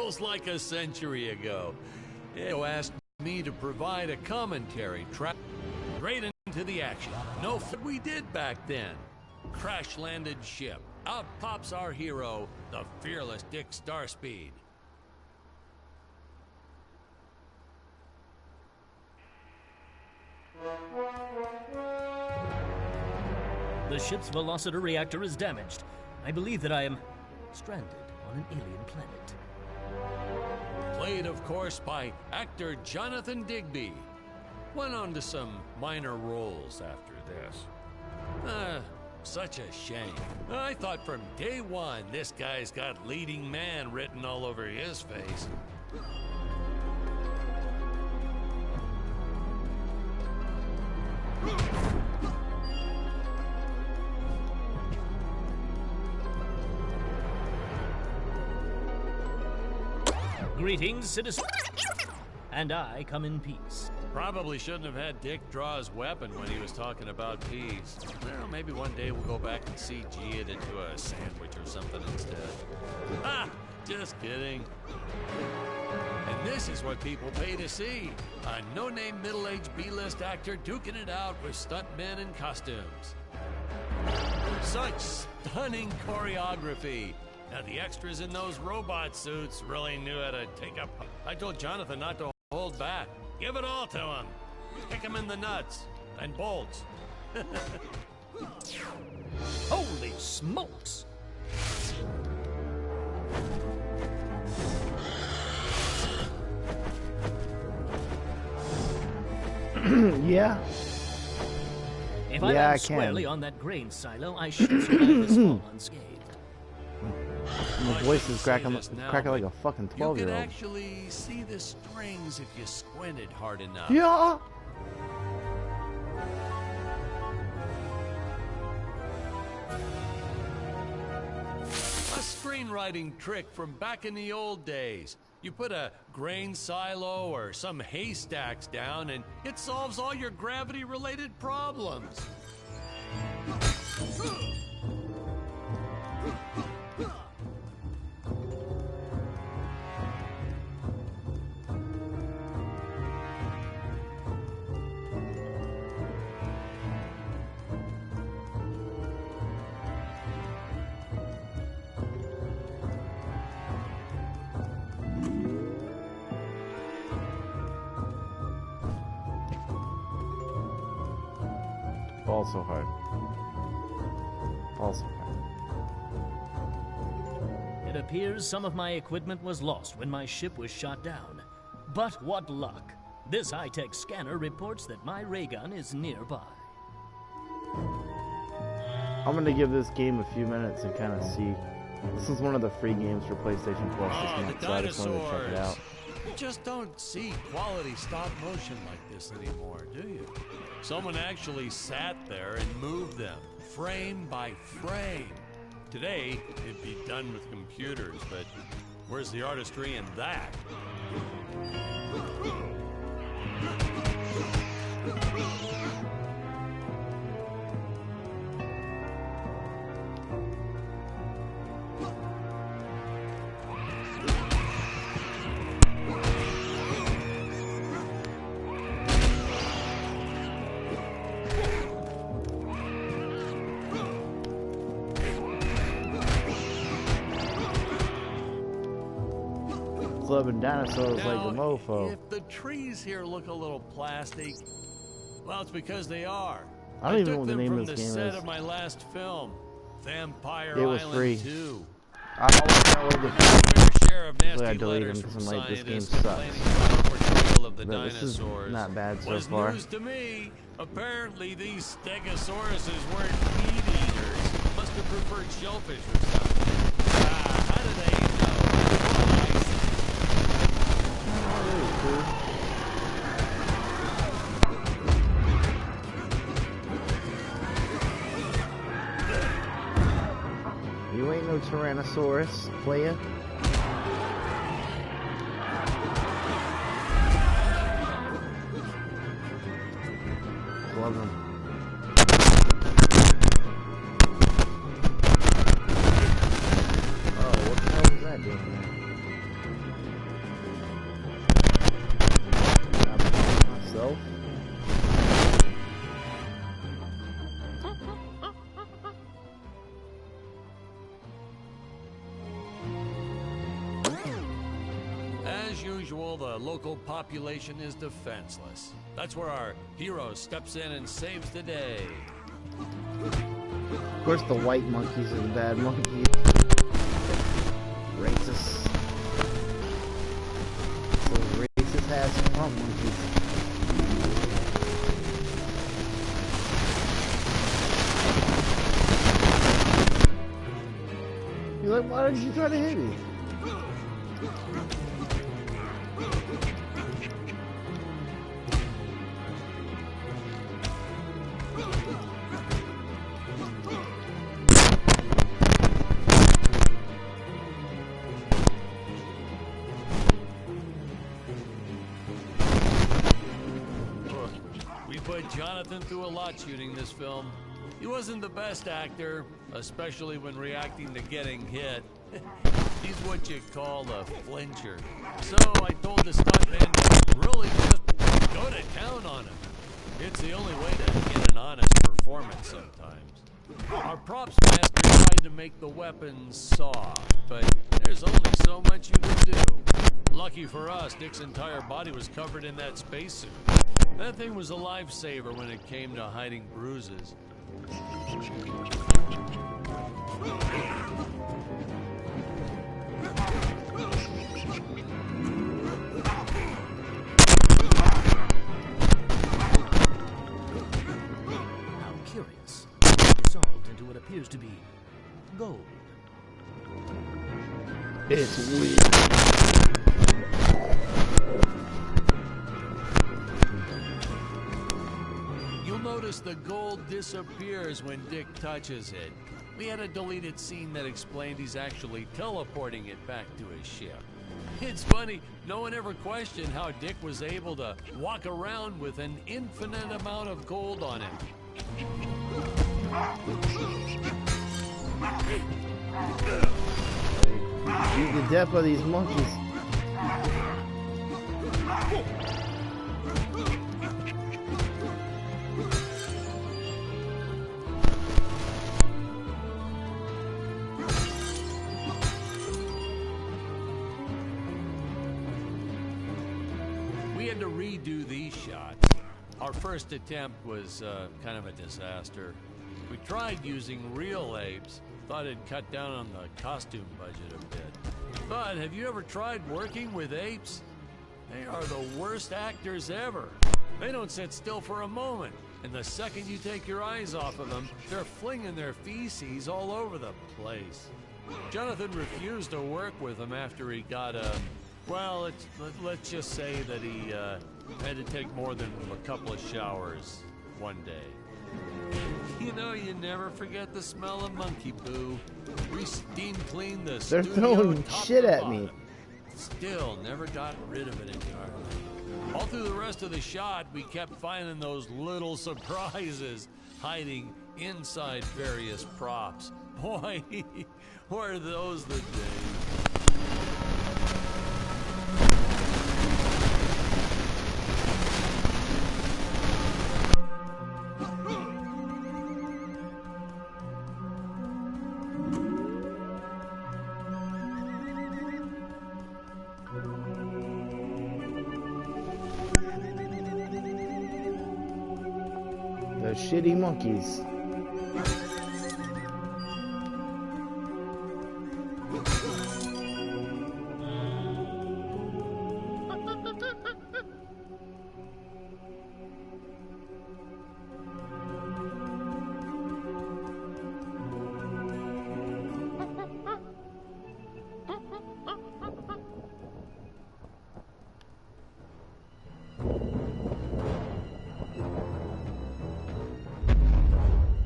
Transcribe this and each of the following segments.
Feels like a century ago. It asked me to provide a commentary track straight into the action. No, we did back then. Crash-landed ship. Out pops our hero, the fearless Dick Starspeed. The ship's velocity reactor is damaged. I believe that I am stranded on an alien planet. Played, of course, by actor Jonathan Digby. Went on to some minor roles after this. Such a shame. I thought from day one this guy's got leading man written all over his face. Greetings, citizens. And I come in peace. Probably shouldn't have had Dick draw his weapon when he was talking about peas. Well, maybe one day we'll go back and CG it into a sandwich or something instead. Ha! Just kidding. And this is what people pay to see. A no-name middle-aged B-list actor duking it out with stuntmen in costumes. Such stunning choreography. Now, the extras in those robot suits really knew how to take up. I told Jonathan not to hold back. Give it all to him. Kick him in the nuts and bolts. Holy smokes! Yeah. If I land squarely on that grain silo, I should survive this fall unscathed. My voice is cracking like a fucking 12-year-old. You can actually see the strings if you squinted hard enough. Yeah. A screenwriting trick from back in the old days. You put a grain silo or some haystacks down and it solves all your gravity-related problems. Also hard. Also hard. It appears some of my equipment was lost when my ship was shot down. But what luck! This high-tech scanner reports that my ray gun is nearby. I'm gonna give this game a few minutes and kind of see. This is one of the free games for PlayStation Plus this month, so I just wanted to check it out. You just don't see quality stop motion like this anymore, do you? Someone actually sat there and moved them, frame by frame. Today, it'd be done with computers, but where's the artistry in that? Clubbing dinosaurs like a mofo. If the trees here look a little plastic, well, it's because they are. I don't even know what the took them name from of this the game set is. of my last film, Vampire It was Island free. 2. I always download the Fair share of Usually I nasty delete letters them from because I'm like, this game scientists sucks. complaining about the portrayal of the But this is dinosaurs. not bad so Was far. news to me. Apparently, these stegosauruses weren't meat eaters. Must have preferred shellfish or something. How do they know? You ain't no Tyrannosaurus, player. Love him. Oh, what the hell is that doing there? As usual, the local population is defenseless. That's where our hero steps in and saves the day. Of course, the white monkeys are the bad monkeys. Racist. So racist ass front monkeys. You're like, why did you try to hit me? We put Jonathan through a lot shooting this film. He wasn't the best actor, especially when reacting to getting hit. He's what you call a flincher. So I told the stuntman to really just go to town on him. It's the only way to get an honest performance sometimes. Our props master tried to make the weapons soft, but there's only so much you can do. Lucky for us, Dick's entire body was covered in that spacesuit. That thing was a lifesaver when it came to hiding bruises. How curious. Dissolved into what appears to be gold. It's weird. You'll notice the gold disappears when Dick touches it. We had a deleted scene that explained he's actually teleporting it back to his ship. It's funny, no one ever questioned how Dick was able to walk around with an infinite amount of gold on him. Beat the death of these monkeys. We had to redo these shots. Our first attempt was kind of a disaster. We tried using real apes, thought it'd cut down on the costume budget a bit. But have you ever tried working with apes? They are the worst actors ever. They don't sit still for a moment, and the second you take your eyes off of them, they're flinging their feces all over the place. Jonathan refused to work with them after he got well, let's just say that he had to take more than a couple of showers one day. You know, you never forget the smell of monkey poo. We steam cleaned the They're studio throwing top shit to at me. bottom. Still, never got rid of it entirely. All through the rest of the shot, we kept finding those little surprises hiding inside various props. Boy, were those the days. Those shitty monkeys.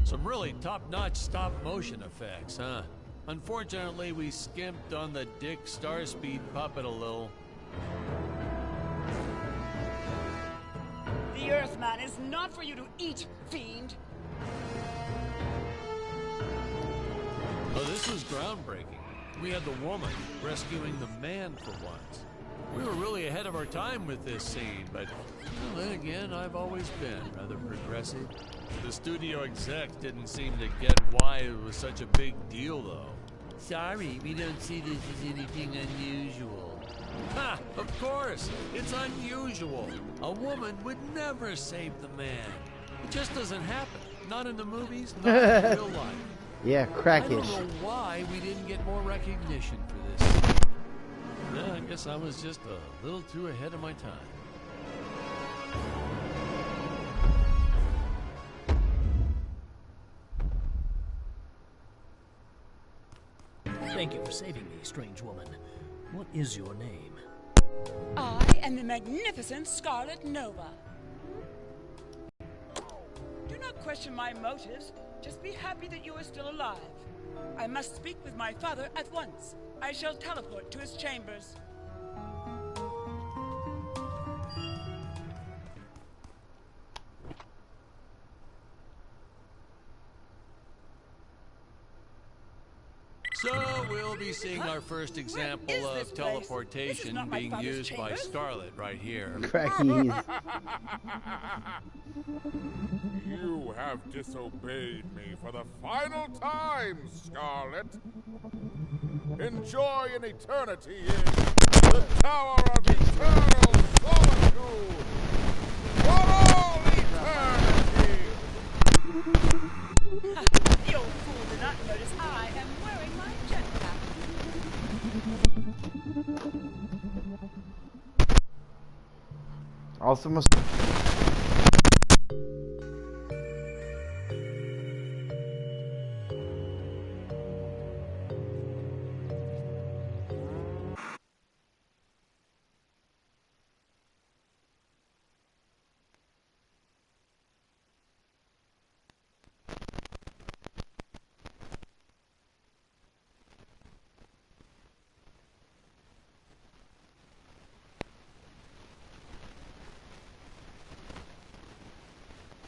Some really top-notch stop-motion effects, huh? Unfortunately, we skimped on the Dick Starspeed puppet a little. The Earthman is not for you to eat, fiend. Oh, this was groundbreaking. We had the woman rescuing the man for once. We were really ahead of our time with this scene, but well, then again, I've always been rather progressive. The studio execs didn't seem to get why it was such a big deal, though. Sorry, we don't see this as anything unusual. Ha! Of course, it's unusual. A woman would never save the man. It just doesn't happen. Not in the movies, not in real life. Yeah, I crackish. don't know why we didn't get more recognition for this. Yeah, I guess I was just a little too ahead of my time. Thank you for saving me, strange woman. What is your name? I am the magnificent Scarlet Nova. Do not question my motives. Just be happy that you are still alive. I must speak with my father at once. I shall teleport to his chambers. So we'll be seeing our first example Where is this of place? teleportation This is not my being father's used by chambers. Scarlet right here. Crackies. You have disobeyed me for the final time, Scarlet. Enjoy an eternity in the Tower of Eternal Solitude for all eternity! The old fool did not notice I am wearing my jetpack. Also must.